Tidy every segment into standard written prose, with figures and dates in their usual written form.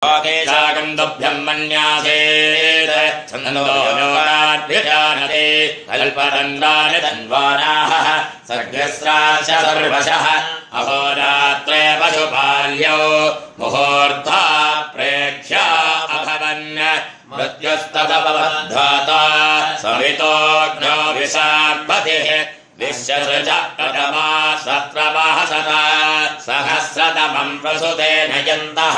केशागन्तुभ्यम् मन्यासेत् छन्दो योगाद्विजानते कल्पतन्त्राणि तन्वानाः सर्गस्राश्च सर्वशः अहोरात्रे पशुपाल्यौ मुहूर्ता प्रेक्ष्या अभवन् मृत्युस्तदपवद्धाता सवितोऽग्नो विशाम्पतिः विश्वसृजः प्रथमा सत्रमासता सहस्रतमम् प्रसुतेन यन्तः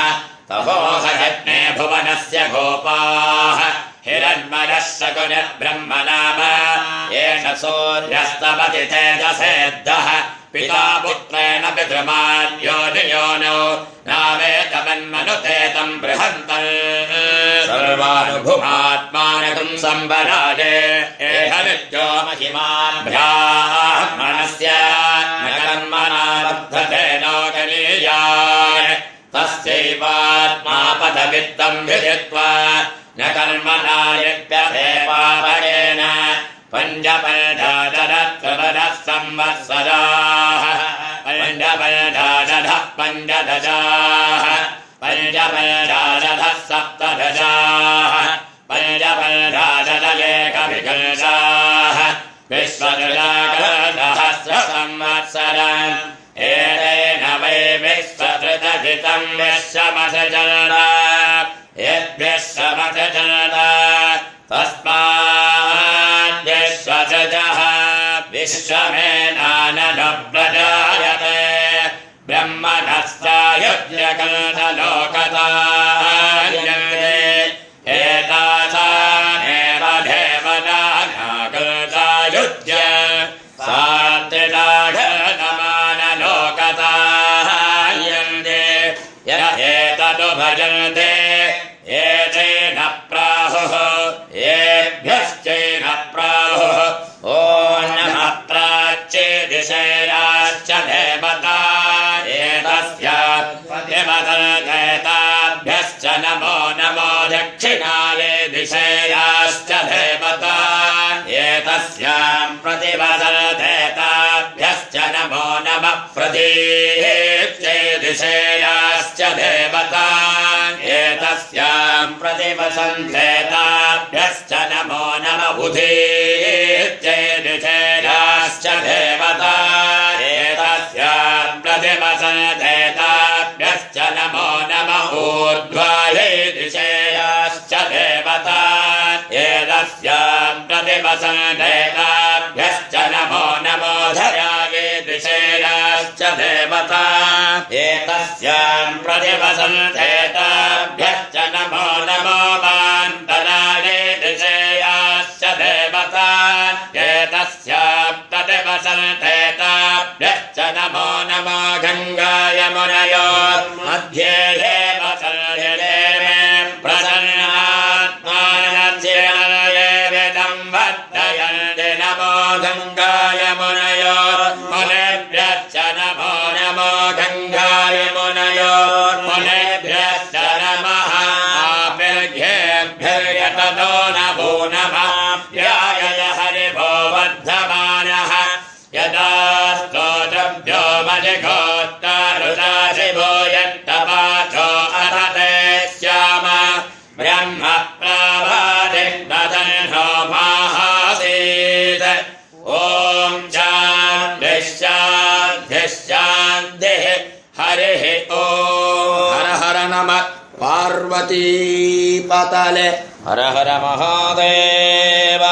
तपोहयज्ञे भुवनस्य गोपाः हिरण्मयः शकुनिर्ब्रह्मनाम येन सूर्यस्तपति तेजसेद्धः पिता पुत्रेण पितृमान्योनियोनौ नावेदमन्मनुते तम् बृहन्तम् सर्वानुभुमात्मानकम् सम्बराजे एह नित्यो महिमान् ब्राह्मणस्य न कर्मणा वर्धते लोकनीयाय तस्यैवात्मा पदवित्तम् विदित्वा न कर्मणा यज्ञते पापरेण पञ्चपञ्चाशदः संवत्सराः पञ्चपञ्चाशदः पञ्चदशाः पञ्चपञ्चाशदः सप्तदशाः पञ्चपञ्चाशदेकविंशाः विश्वसहस्रसंवत्सरम् एतेन वै विश्वसृतजितम् विश्वमसजनता यद्विश्वमसजनता तस्माद्विश्वसजः विश्वमेनाननुप्रजायते ब्रह्मणश्चायुज्यकल्पलोकतायते एतासामेव देवतानाकल्पयुज्य सात्रिदाघनमानलोकतायन्ते य एतदु भजन्ते एतेन प्राहुः येभ्यश्चैन प्राहुः ॐ नमः प्राच्येदिशैराश्च देवता एतस्याभ्यश्च नमो नमो दक्षिणाये दिशैराश्च देवता एतस्याम् प्रतिवसल्देताभ्यश्च नमो नमः प्रतीच्ये दिशैराश्च देवता एतस्याम् प्रतिवसन्देताभ्यश्च नमो नमः उदीच्ये दिशैराश्च देवता एतस्याम् प्रतिवसन्देताभ्यश्च नमो नमः ऊर्ध्वायै दिशैराश्च देवता एतस्याम् प्रतिवसन्देताभ्यश्च नमो नमो धरायै दिशैराश्च देवता एतस्याम् प्रतिवसन्देताभ्यश्च नमो नमो वान्तरायै दिशैराश्च देवता एतस्याम् प्रतिवसन्देताभ्यश्च नमो नमो गङ्गाय मुनयोर्मध्ये एव सन्निधे मे प्रसन्नात्मानचिरयेदम् वर्धयन्ति नमो गङ्गाय मुनयोर्मुनेभ्यश्च नमो नमो गङ्गाय मुनयोर्मुनेभ्यश्च नमः आपिर्घ्येभ्यर्यततो नमो नमः याय हरिभो वर्धमानः यदा स्तोत्रभ्यो मलिघोत्तरुदाशिभो यत्तपाचो अरते श्याम ब्रह्म प्राभादिर्दधन्नो माहासीत् ॐ शान्तिः शान्तिः शान्तिः हरिः ॐ हर हर नमः पार्वतीपतले हर हर महादेव।